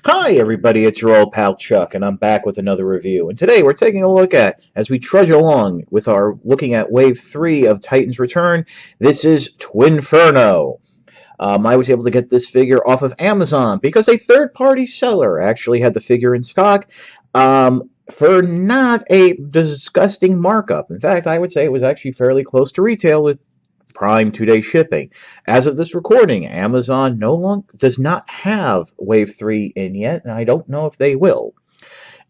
Hi everybody, it's your old pal Chuck, and I'm back with another review. And today we're taking a look at, as we trudge along with our looking at Wave 3 of Titan's Return, this is Twinferno. I was able to get this figure off of Amazon because a third-party seller actually had the figure in stock for not a disgusting markup. In fact, I would say it was actually fairly close to retail with Prime 2-day shipping. As of this recording, Amazon no longer does not have Wave 3 in yet, and I don't know if they will.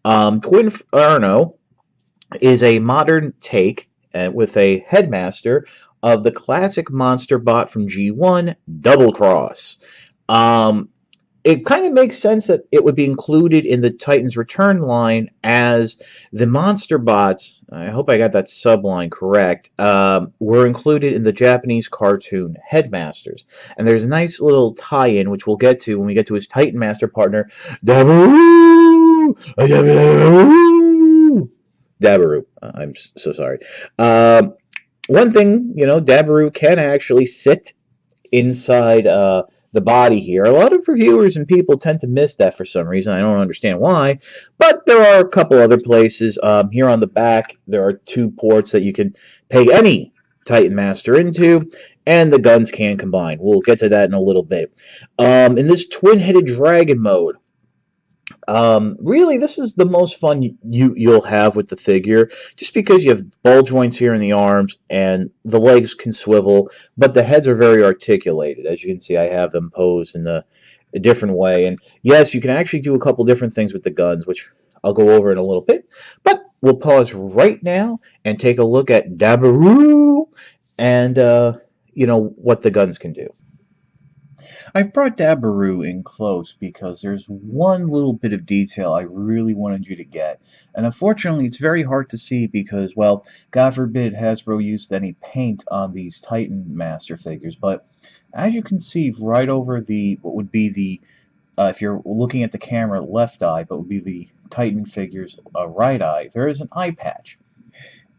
Twinferno is a modern take with a headmaster of the classic monster bot from G1, Double Cross. It kind of makes sense that it would be included in the Titans Return line as the monster bots, I hope I got that subline correct, were included in the Japanese cartoon Headmasters. And there's a nice little tie-in, which we'll get to when we get to his Titan Master partner, Dabaru! Dabaru. I'm so sorry. One thing, Dabaru can actually sit inside the body here. A lot of reviewers and people tend to miss that for some reason. I don't understand why, but there are a couple other places. Here on the back, there are two ports that you can peg any Titan Master into, and the guns can combine. We'll get to that in a little bit. In this twin-headed dragon mode, really, this is the most fun you'll have with the figure, just because you have ball joints here in the arms, and the legs can swivel, but the heads are very articulated. As you can see, I have them posed in a different way, and yes, you can actually do a couple different things with the guns, which I'll go over in a little bit, but we'll pause right now and take a look at Dabaru and, what the guns can do. I've brought Dabaru in close because there's one little bit of detail I really wanted you to get. And unfortunately, it's very hard to see because, well, God forbid Hasbro used any paint on these Titan Master figures. But as you can see right over what would be the, if you're looking at the camera, left eye, but would be the Titan figure's right eye, there is an eye patch.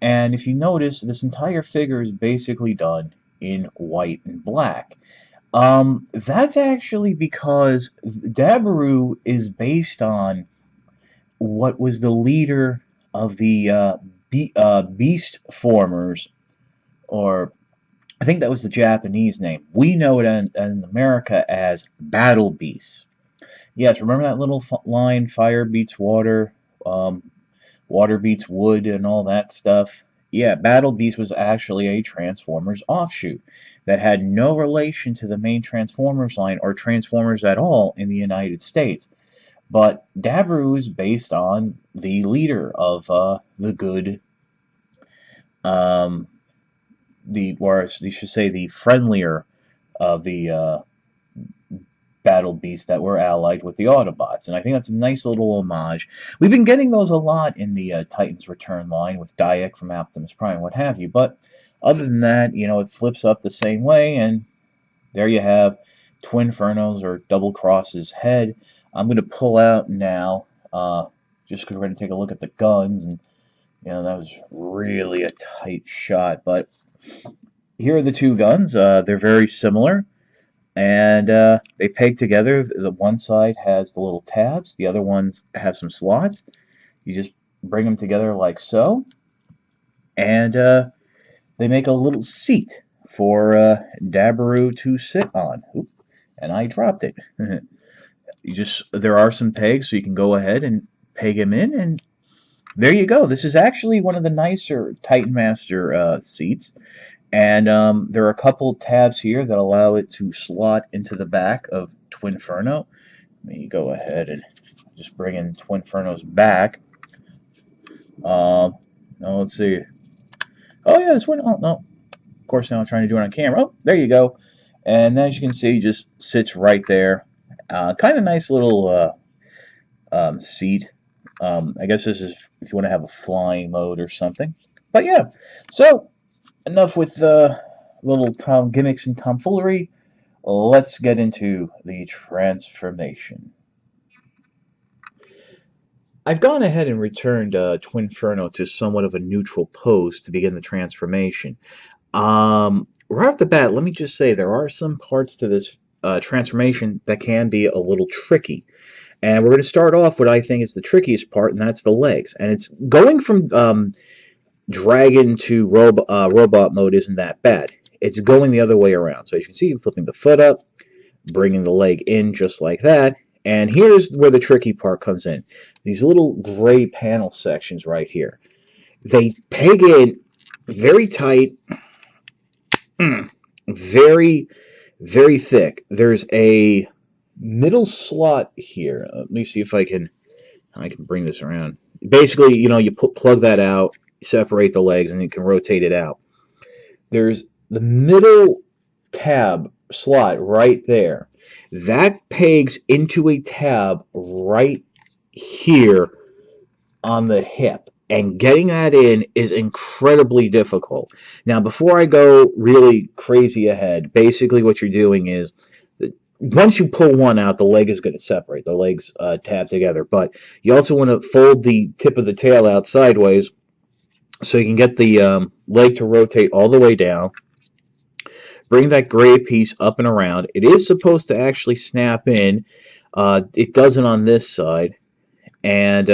And if you notice, this entire figure is basically done in white and black. That's actually because Dabaru is based on what was the leader of the Beast Formers, or I think that was the Japanese name. We know it in America as Battle Beasts. Yes, remember that little line, fire beats water, water beats wood, and all that stuff? Yeah, Battle Beast was actually a Transformers offshoot that had no relation to the main Transformers line or Transformers at all in the United States. But Dabaru is based on the leader of the good, or you should say the friendlier of the Battle Beasts that were allied with the Autobots. And I think that's a nice little homage. We've been getting those a lot in the Titans Return line with Dyack from Optimus Prime, what have you. But other than that, it flips up the same way, and there you have Twinferno's or Double Cross's head. I'm going to pull out now, just because we're going to take a look at the guns, and that was really a tight shot. But here are the two guns. They're very similar, and they peg together. The one side has the little tabs, the other ones have some slots. You just bring them together like so, and they make a little seat for Dabaru to sit on. Oop, and I dropped it. There are some pegs, so you can go ahead and peg him in, and there you go. This is actually one of the nicer Titan Master seats. And there are a couple tabs here that allow it to slot into the back of Twinferno. Let me go ahead and just bring in Twinferno's back. Now let's see. Oh yeah, this one. Oh no. Of course, now I'm trying to do it on camera. Oh, there you go. And as you can see, just sits right there. Kind of nice little seat. I guess this is if you want to have a flying mode or something. But yeah, so enough with little gimmicks and tomfoolery. Let's get into the transformation. I've gone ahead and returned Twinferno to somewhat of a neutral pose to begin the transformation. Right off the bat, let me just say there are some parts to this transformation that can be a little tricky. And we're going to start off what I think is the trickiest part, and that's the legs. And it's going from dragon to robot mode isn't that bad. It's going the other way around. So as you can see, I'm flipping the foot up, bringing the leg in just like that. And here's where the tricky part comes in. These little gray panel sections right here. They peg in very tight, very, very thick. There's a middle slot here. Let me see if I can bring this around. Basically, you know, you plug that out, separate the legs, and you can rotate it out. There's the middle tab slot right there. That pegs into a tab right here on the hip. And getting that in is incredibly difficult. Now, before I go really crazy ahead, basically what you're doing is, once you pull one out, the leg is going to separate. The legs tab together. But you also want to fold the tip of the tail out sideways so you can get the leg to rotate all the way down. Bring that gray piece up and around. It is supposed to actually snap in. It doesn't on this side. And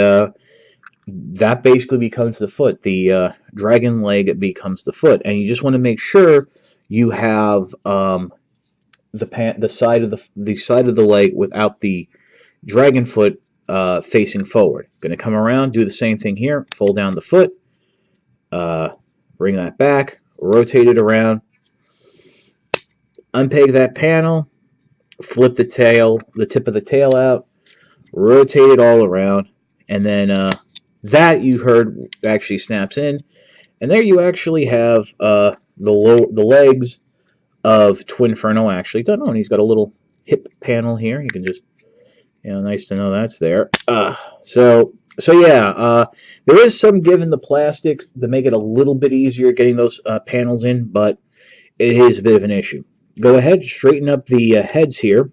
that basically becomes the foot. The dragon leg becomes the foot. And you just want to make sure you have the side of the leg without the dragon foot facing forward. Going to come around, do the same thing here. Fold down the foot. Bring that back. Rotate it around. Unpeg that panel, flip the tip of the tail out, rotate it all around, and then that you heard actually snaps in, and there you actually have the legs of Twinferno actually done. Oh, and he's got a little hip panel here. You can just, you know, nice to know that's there. So yeah, there is some give in the plastic to make it a little bit easier getting those panels in, but it is a bit of an issue. Go ahead, straighten up the heads here.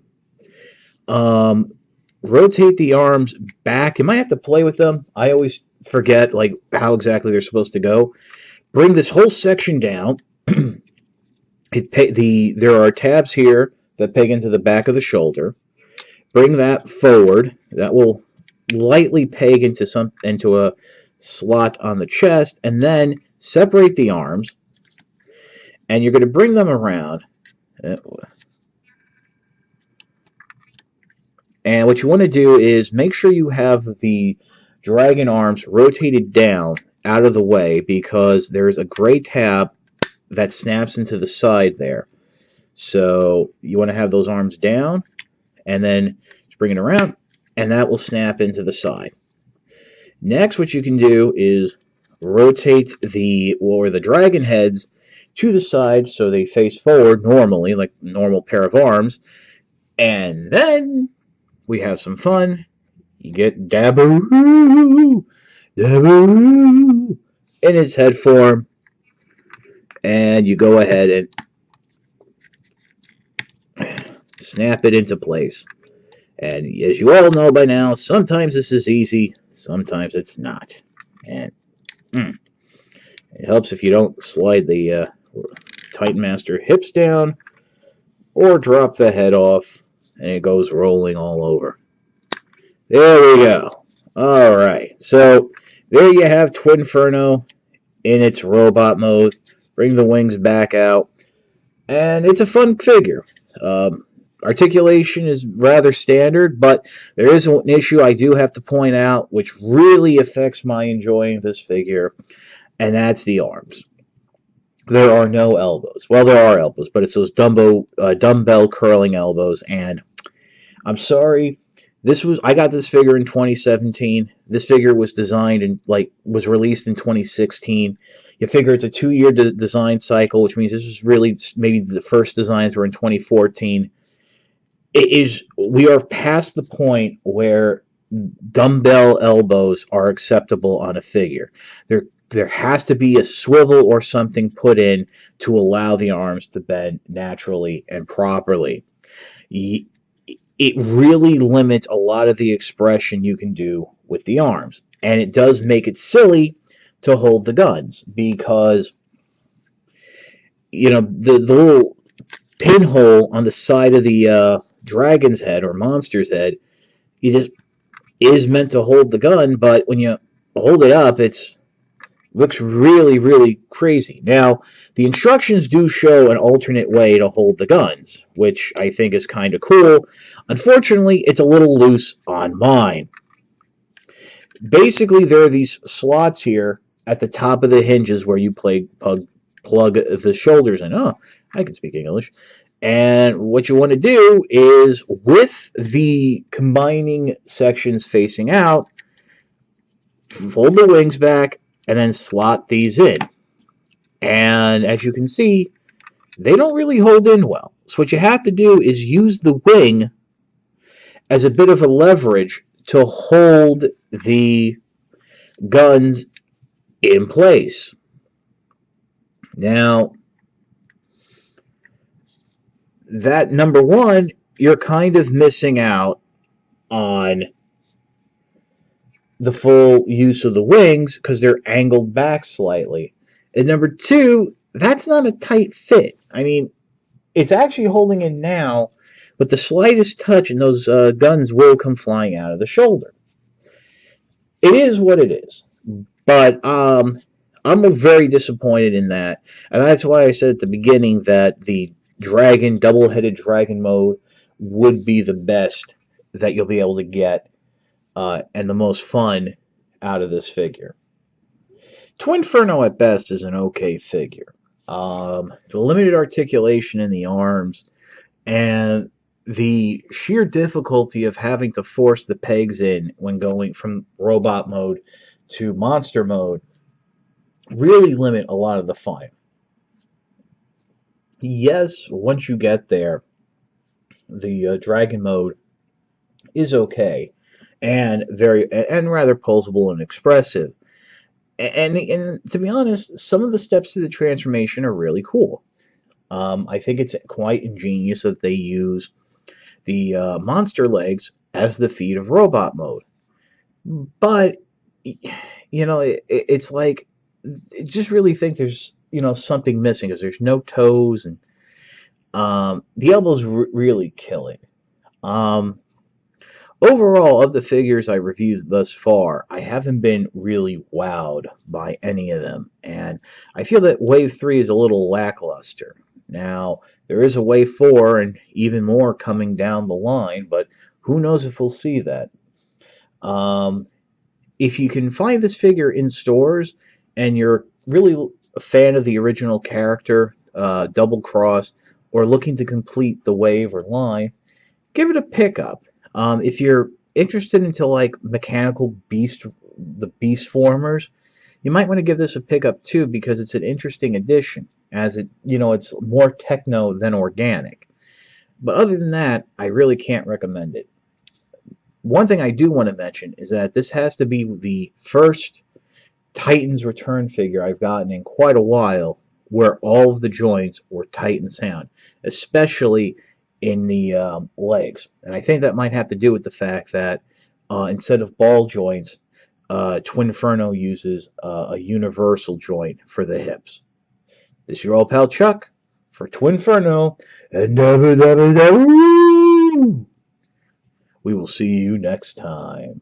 Rotate the arms back. You might have to play with them. I always forget like how exactly they're supposed to go. Bring this whole section down. There are tabs here that peg into the back of the shoulder. Bring that forward. That will lightly peg into a slot on the chest, and then separate the arms. And you're going to bring them around. And what you want to do is make sure you have the dragon arms rotated down out of the way, because there's a gray tab that snaps into the side there. So you want to have those arms down, and then just bring it around, and that will snap into the side. Next, what you can do is rotate the dragon heads to the side so they face forward normally, like a normal pair of arms. And then we have some fun. You get Dabaroo in his head form. And you go ahead and snap it into place. And as you all know by now, sometimes this is easy, sometimes it's not. And it helps if you don't slide the Titan Master hips down or drop the head off and it goes rolling all over. There we go. Alright, so there you have Twinferno in its robot mode. Bring the wings back out, and it's a fun figure. Articulation is rather standard, but there is an issue I do have to point out which really affects my enjoying this figure, and that's the arms. There are no elbows. Well, there are elbows, but it's those dumbbell curling elbows, and I'm sorry. I got this figure in 2017. This figure was designed and was released in 2016. You figure it's a 2-year design cycle, which means this was really maybe the first designs were in 2014. We are past the point where dumbbell elbows are acceptable on a figure. There has to be a swivel or something put in to allow the arms to bend naturally and properly. It really limits a lot of the expression you can do with the arms. And it does make it silly to hold the guns, because, you know, the little pinhole on the side of the dragon's head or monster's head, you just is meant to hold the gun, but when you hold it up, it's looks really, really crazy. Now, the instructions do show an alternate way to hold the guns, which I think is kind of cool. Unfortunately, it's a little loose on mine. Basically, there are these slots here at the top of the hinges where you plug the shoulders in. Oh, I can speak English. And what you want to do is, with the combining sections facing out, fold the wings back, and then slot these in. And as you can see, they don't really hold in well. So what you have to do is use the wing as a bit of a leverage to hold the guns in place. Now, that number one, you're kind of missing out on the full use of the wings because they're angled back slightly. And number two, that's not a tight fit. I mean, it's actually holding in now, but the slightest touch and those guns will come flying out of the shoulder. It is what it is. But I'm very disappointed in that. And that's why I said at the beginning that the double-headed dragon mode would be the best that you'll be able to get and the most fun out of this figure. Twinferno at best is an okay figure. The limited articulation in the arms and the sheer difficulty of having to force the pegs in when going from robot mode to monster mode really limit a lot of the fun. Yes, once you get there, the dragon mode is okay and rather posable and expressive. And to be honest, some of the steps to the transformation are really cool. I think it's quite ingenious that they use the monster legs as the feet of robot mode. But, it's like, I just really think there's, something missing because there's no toes and the elbows really kill it. Overall, of the figures I reviewed thus far, I haven't been really wowed by any of them, and I feel that Wave 3 is a little lackluster. Now, there is a Wave 4 and even more coming down the line, but who knows if we'll see that. If you can find this figure in stores and you're really a fan of the original character, Double Cross, or looking to complete the wave or line, give it a pickup. If you're interested into like mechanical the beast formers, you might want to give this a pickup too because it's an interesting addition, as it's more techno than organic. But other than that, I really can't recommend it. One thing I do want to mention is that this has to be the first Titans return figure I've gotten in quite a while where all of the joints were tight and sound, especially in the legs. And I think that might have to do with the fact that instead of ball joints, Twinferno uses a universal joint for the hips. This is your old pal Chuck for Twinferno, and we will see you next time.